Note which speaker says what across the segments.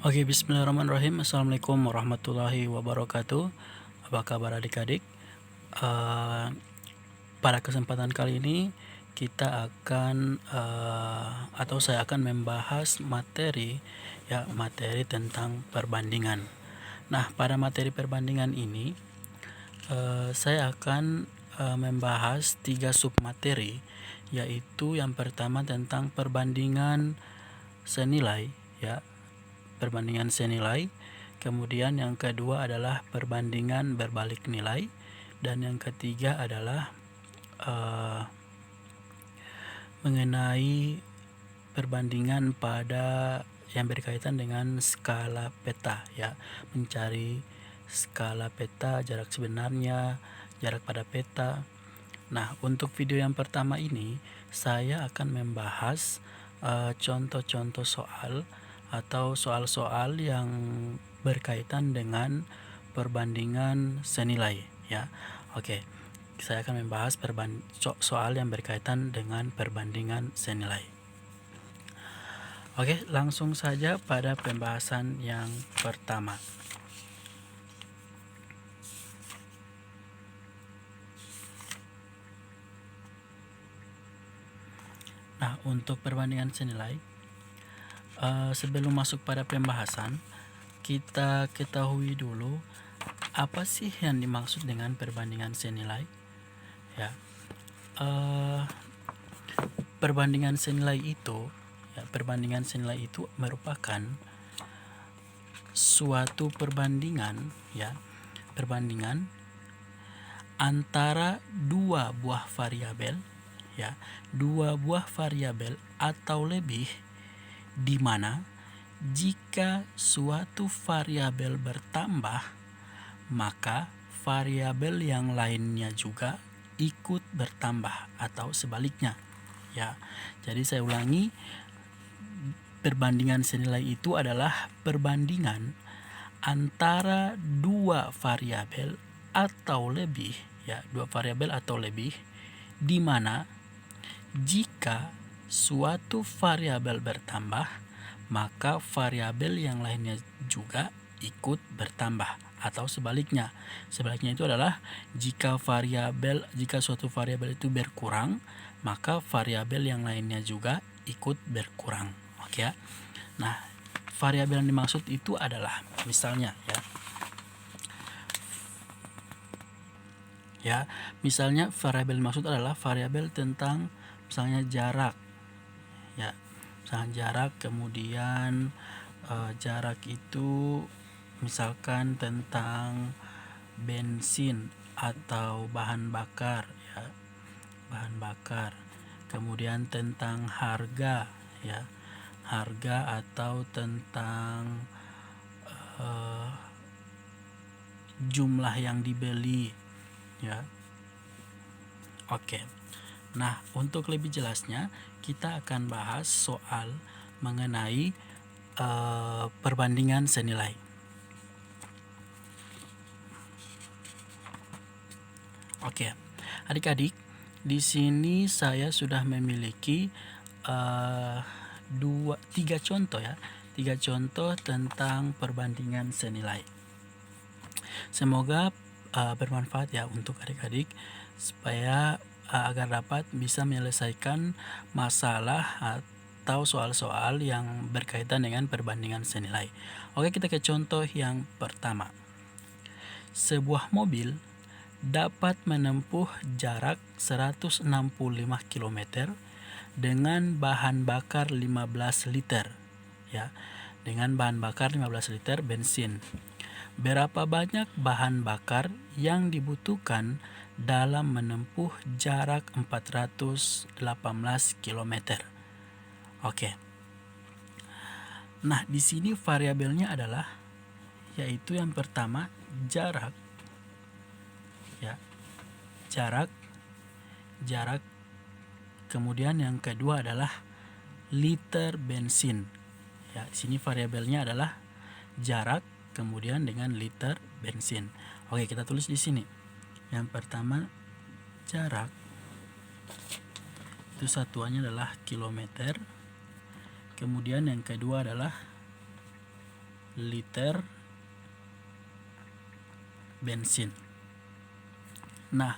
Speaker 1: Oke, bismillahirrahmanirrahim. Assalamualaikum warahmatullahi wabarakatuh. Apa kabar adik-adik? Eh, Pada kesempatan kali ini kita akan atau saya akan membahas materi tentang perbandingan. Nah, pada materi perbandingan ini saya akan membahas 3 submateri, yaitu yang pertama tentang perbandingan senilai, perbandingan senilai. Kemudian yang kedua adalah perbandingan berbalik nilai, dan yang ketiga adalah mengenai perbandingan pada yang berkaitan dengan skala peta, mencari skala peta, jarak sebenarnya, jarak pada peta. Nah, untuk video yang pertama ini saya akan membahas contoh-contoh soal atau soal-soal yang berkaitan dengan perbandingan senilai, ya. Oke. Saya akan membahas soal yang berkaitan dengan perbandingan senilai. Oke, langsung saja pada pembahasan yang pertama. Nah, untuk perbandingan senilai, sebelum masuk pada pembahasan, kita ketahui dulu apa sih yang dimaksud dengan perbandingan senilai, ya. Perbandingan senilai itu merupakan suatu perbandingan antara dua buah variabel atau lebih, di mana jika suatu variabel bertambah, maka variabel yang lainnya juga ikut bertambah atau sebaliknya, ya. Jadi saya ulangi, perbandingan senilai itu adalah perbandingan antara dua variabel atau lebih, di mana jika suatu variabel bertambah, maka variabel yang lainnya juga ikut bertambah atau sebaliknya. Sebaliknya itu adalah jika suatu variabel itu berkurang, maka variabel yang lainnya juga ikut berkurang. Oke ya. Nah, variabel yang dimaksud itu adalah misalnya misalnya variabel dimaksud adalah variabel tentang misalnya jarak, misalnya jarak, kemudian jarak itu misalkan tentang bensin atau bahan bakar, kemudian tentang harga, harga atau tentang jumlah yang dibeli, ya. Oke. Nah, untuk lebih jelasnya kita akan bahas soal mengenai perbandingan senilai. Oke, adik-adik, di sini saya sudah memiliki tiga contoh tentang perbandingan senilai. Semoga bermanfaat ya untuk adik-adik, supaya agar dapat bisa menyelesaikan masalah atau soal-soal yang berkaitan dengan perbandingan senilai. Oke, kita ke contoh yang pertama. Sebuah mobil dapat menempuh jarak 165 km dengan bahan bakar 15 liter, dengan bahan bakar 15 liter bensin. Berapa banyak bahan bakar yang dibutuhkan dalam menempuh jarak 418 km? Oke. Nah, di sini variabelnya adalah yaitu yang pertama jarak, jarak. Kemudian yang kedua adalah liter bensin. Ya, di sini variabelnya adalah jarak kemudian dengan liter bensin. Oke, kita tulis di sini. Yang pertama jarak, itu satuannya adalah kilometer. Kemudian yang kedua adalah liter bensin. Nah,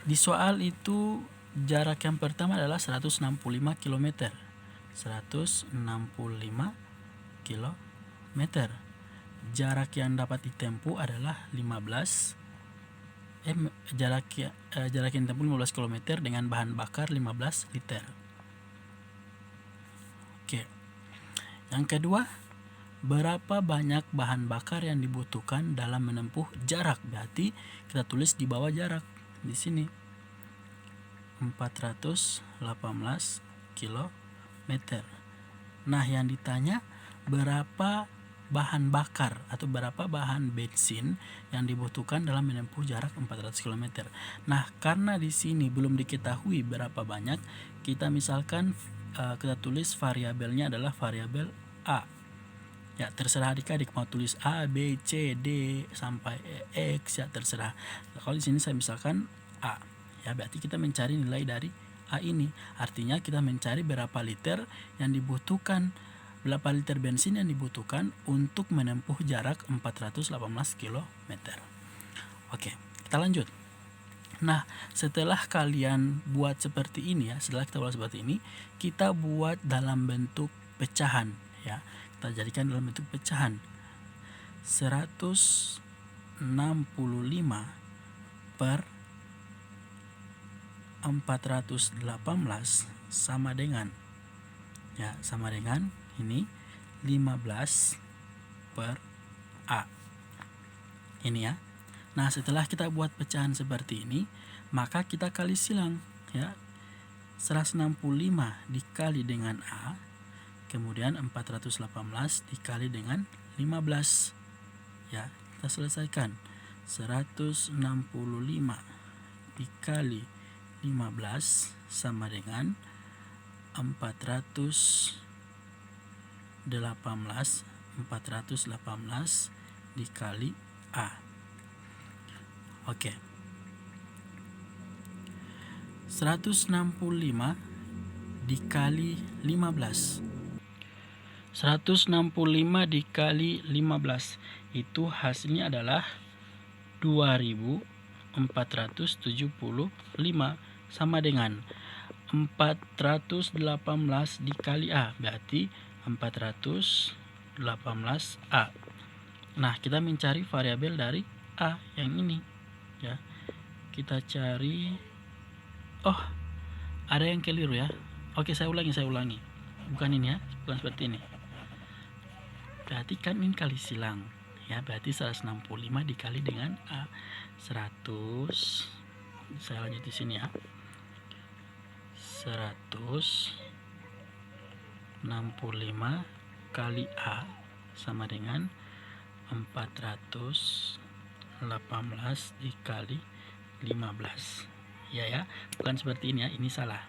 Speaker 1: di soal itu jarak yang pertama adalah 165 km. 165 km. Jarak yang dapat ditempuh adalah jarak yang ditempuh 15 km dengan bahan bakar 15 liter. Oke. Yang kedua, berapa banyak bahan bakar yang dibutuhkan dalam menempuh jarak? Berarti kita tulis di bawah jarak di sini 418 km. Nah, yang ditanya berapa bahan bakar atau berapa bahan bensin yang dibutuhkan dalam menempuh jarak 400 km. Nah, karena di sini belum diketahui berapa banyak, kita misalkan kita tulis variabelnya adalah variabel A. Ya, terserah adik-adik mau tulis A, B, C, D sampai X, ya terserah. Nah, kalau di sini saya misalkan A, ya berarti kita mencari nilai dari A ini. Artinya kita mencari berapa liter yang dibutuhkan, berapa liter bensin yang dibutuhkan untuk menempuh jarak 418 km. Oke, kita lanjut. Nah, setelah kalian buat seperti ini ya, setelah kita buat seperti ini, kita buat dalam bentuk pecahan ya. Kita jadikan dalam bentuk pecahan. 165 per 418 sama dengan ini 15 per A. Ini ya. Nah, setelah kita buat pecahan seperti ini, maka kita kali silang ya. 165 dikali dengan A, kemudian 418 dikali dengan 15. Ya, kita selesaikan. 165 dikali 15 sama dengan 418 dikali A. Oke. 165 dikali 15. 165 dikali 15 itu hasilnya adalah 2475 sama dengan 418 dikali A, berarti 418A. Nah, kita mencari variabel dari A yang ini ya. Kita cari, ada yang keliru ya. Oke, saya ulangi. Bukan ini ya, bukan seperti ini. Berarti kan ini kali silang ya, berarti 165 dikali dengan A 100. Saya lanjut di sini ya. 165 kali A sama dengan 418 dikali 15. Ya, bukan seperti ini ya, ini salah.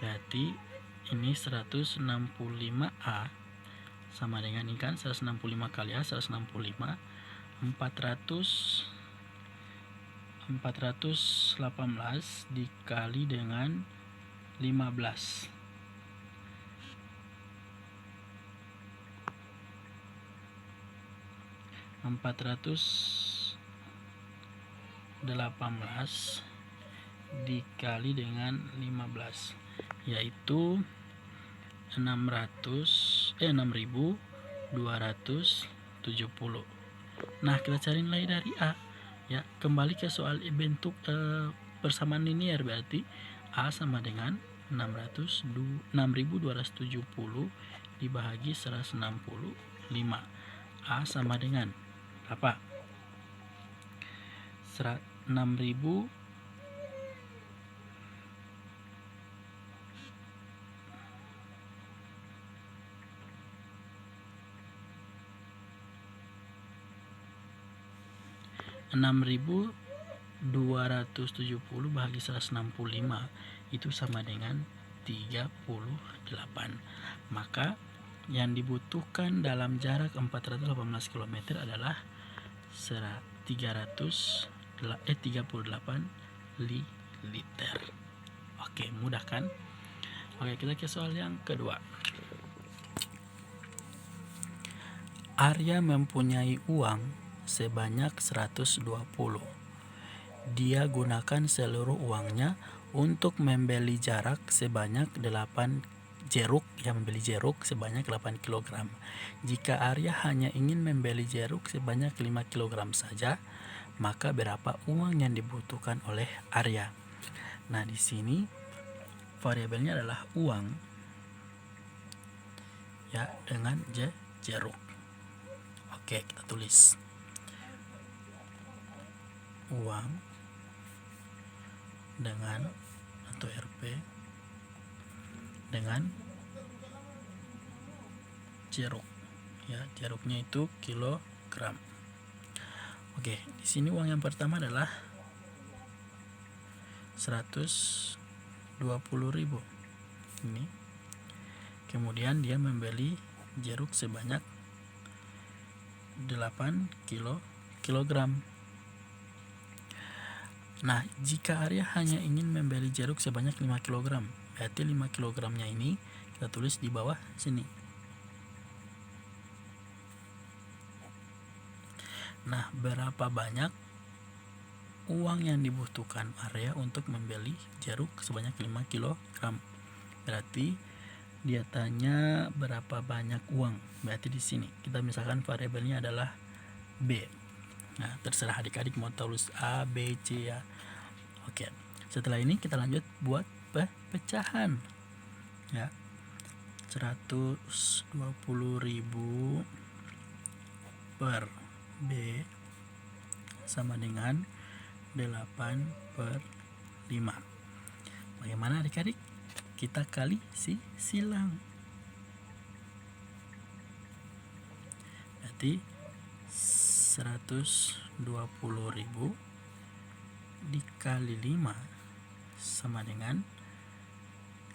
Speaker 1: Berarti ini 165A sama dengan ini kan 165 kali A 165, 418 dikali dengan 15. 418 dikali dengan 15 yaitu 6270. Nah, kita cari nilai dari A ya. Kembali ke soal bentuk persamaan linear, berarti A sama dengan 6270 dibagi 165. A sama dengan apa? 6.000 6.270 bahagi 165 itu sama dengan 38. Maka yang dibutuhkan dalam jarak 418 km adalah 38 liter. Oke, mudah kan? Oke, kita ke soal yang kedua. Arya mempunyai uang sebanyak 120. Dia gunakan seluruh uangnya untuk membeli jeruk sebanyak 8 kilogram. Jika Arya hanya ingin membeli jeruk sebanyak 5 kilogram saja, maka berapa uang yang dibutuhkan oleh Arya? Nah, di sini variabelnya adalah uang ya dengan jeruk. Oke, kita tulis uang dengan atau Rp dengan jeruk. Ya, jeruknya itu kilogram. Oke, di sini uang yang pertama adalah 120.000. Ini. Kemudian dia membeli jeruk sebanyak 8 kilogram. Nah, jika Arya hanya ingin membeli jeruk sebanyak 5 kilogram, berarti 5 kilogramnya ini kita tulis di bawah sini. Nah, berapa banyak uang yang dibutuhkan Arya untuk membeli jeruk sebanyak 5 kilogram? Berarti dia tanya berapa banyak uang. Berarti di sini kita misalkan variabelnya adalah B. Nah, terserah adik-adik mau tulis A, B, C ya. Oke. Setelah ini kita lanjut buat pecahan. Ya. 120.000 per B sama dengan 8/5. Bagaimana adik-adik? Kita kali silang. Berarti 120.000 dikali 5 sama dengan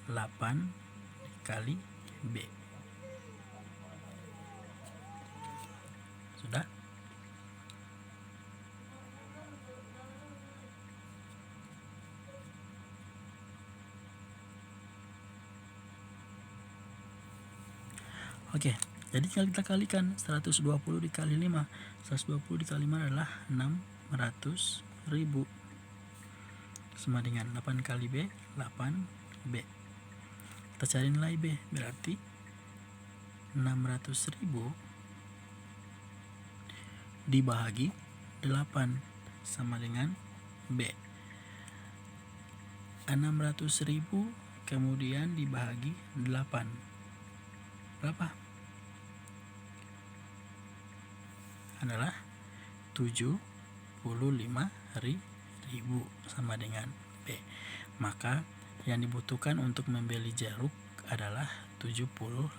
Speaker 1: 8 dikali B. Sudah? Oke, jadi kita kalikan 120 dikali 5. 120 dikali 5 adalah 600.000. Sama dengan 8 kali B, 8B. Kita cari nilai B, berarti 600.000 dibagi 8 sama dengan B. 600.000 kemudian dibagi 8. Berapa? Adalah 75.000 sama dengan B. Maka yang dibutuhkan untuk membeli jeruk adalah 75.000.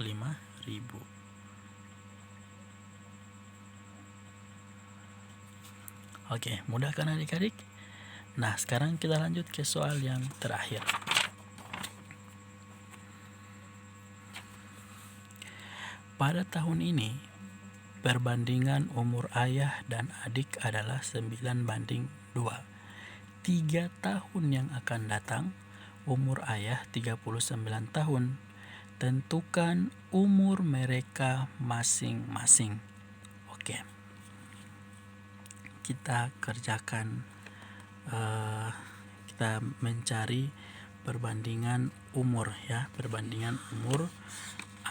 Speaker 1: Oke, mudah kan adik-adik? Nah, sekarang kita lanjut ke soal yang terakhir. Pada tahun ini perbandingan umur ayah dan adik adalah 9/2. 3 tahun yang akan datang, umur ayah 39 tahun. Tentukan umur mereka masing-masing. Oke. Kita kerjakan, kita mencari perbandingan umur ya, perbandingan umur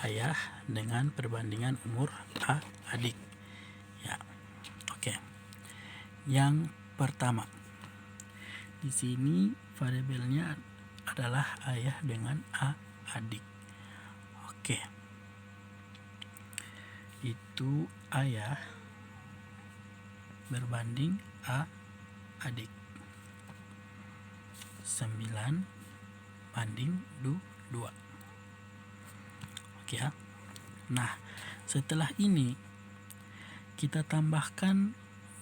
Speaker 1: ayah dengan perbandingan umur adik. Ya. Oke. Yang pertama. Di sini variabelnya adalah ayah dengan adik. Oke. Itu ayah berbanding adik. 9/2. Oke ya. Nah, setelah ini kita tambahkan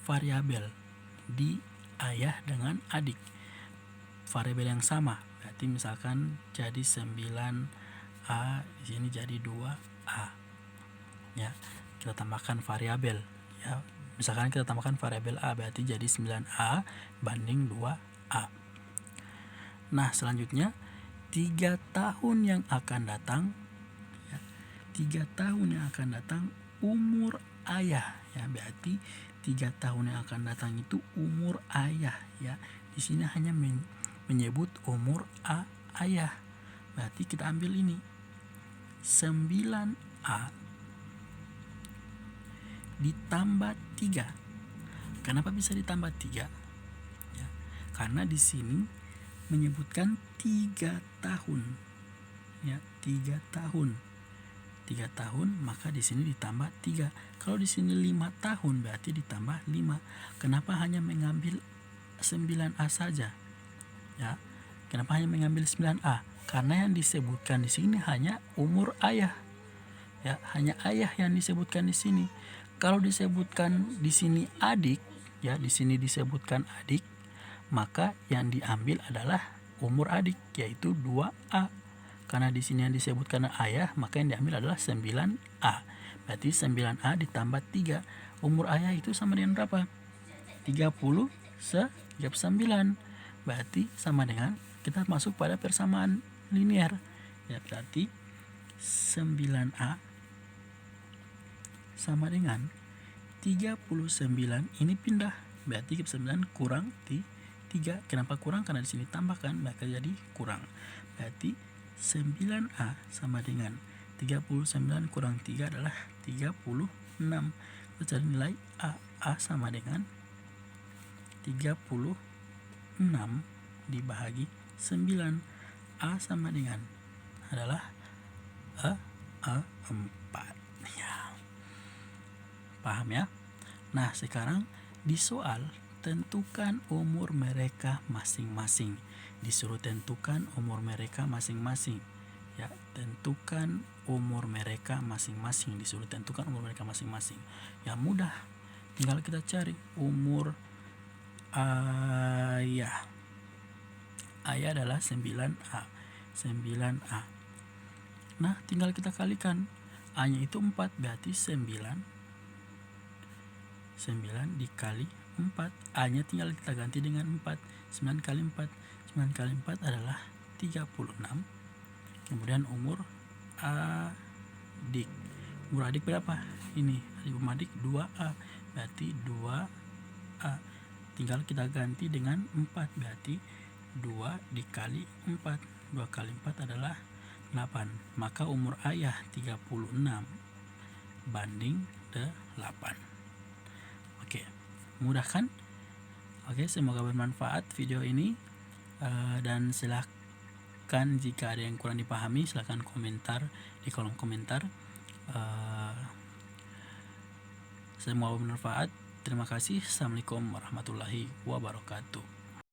Speaker 1: variabel di ayah dengan adik. Variabel yang sama. Berarti misalkan jadi 9A, di sini jadi 2A. Ya, kita tambahkan variabel ya. Misalkan kita tambahkan variabel A, berarti jadi 9A banding 2A. Nah, selanjutnya 3 tahun yang akan datang 3 tahun yang akan datang umur ayah ya, berarti 3 tahun yang akan datang itu umur ayah ya. Di sini hanya menyebut umur ayah. Berarti kita ambil ini 9A ditambah 3. Kenapa bisa ditambah 3? Ya, karena di sini menyebutkan 3 tahun. Ya, 3 tahun. 3 tahun, maka di sini ditambah 3. Kalau di sini 5 tahun berarti ditambah 5. Kenapa hanya mengambil 9A saja? Ya. Kenapa hanya mengambil 9A? Karena yang disebutkan di sini hanya umur ayah. Ya, hanya ayah yang disebutkan di sini. Kalau disebutkan di sini adik, ya, di sini disebutkan adik, maka yang diambil adalah umur adik, yaitu 2A. Karena di sini yang disebutkan ayah, maka yang diambil adalah 9A. Berarti 9A ditambah 3. Umur ayah itu sama dengan berapa? 30 9. Berarti sama dengan, kita masuk pada persamaan linear. Ya, berarti 9A sama dengan 39. Ini pindah. Berarti 9 kurang 3. Kenapa kurang? Karena di sini tambahkan, maka jadi kurang. Berarti 9A sama dengan 39 kurang 3 adalah 36. Kita cari nilai A. A sama dengan 36 dibagi 9. A sama dengan adalah 4. Ya. Paham ya? Nah, sekarang di soal tentukan umur mereka masing-masing. Disuruh tentukan umur mereka masing-masing. Ya, tentukan umur mereka masing-masing. Disuruh tentukan umur mereka masing-masing. Ya, mudah. Tinggal kita cari umur ayah. Ayah adalah 9A. 9A. Nah, tinggal kita kalikan. A-nya itu 4, berarti 9 dikali 4. A-nya tinggal kita ganti dengan 4. 9 kali 4. 9 kali 4 adalah 36. Kemudian umur adik. Umur adik berapa? Ini, adik 2A. Berarti 2A. Tinggal kita ganti dengan 4. Berarti 2 dikali 4. 2 kali 4 adalah 8. Maka umur ayah 36 banding 8. Oke, mudah kan? Oke, semoga bermanfaat video ini. Dan silahkan jika ada yang kurang dipahami, silahkan komentar di kolom komentar. Semoga bermanfaat. Terima kasih. Assalamualaikum warahmatullahi wabarakatuh.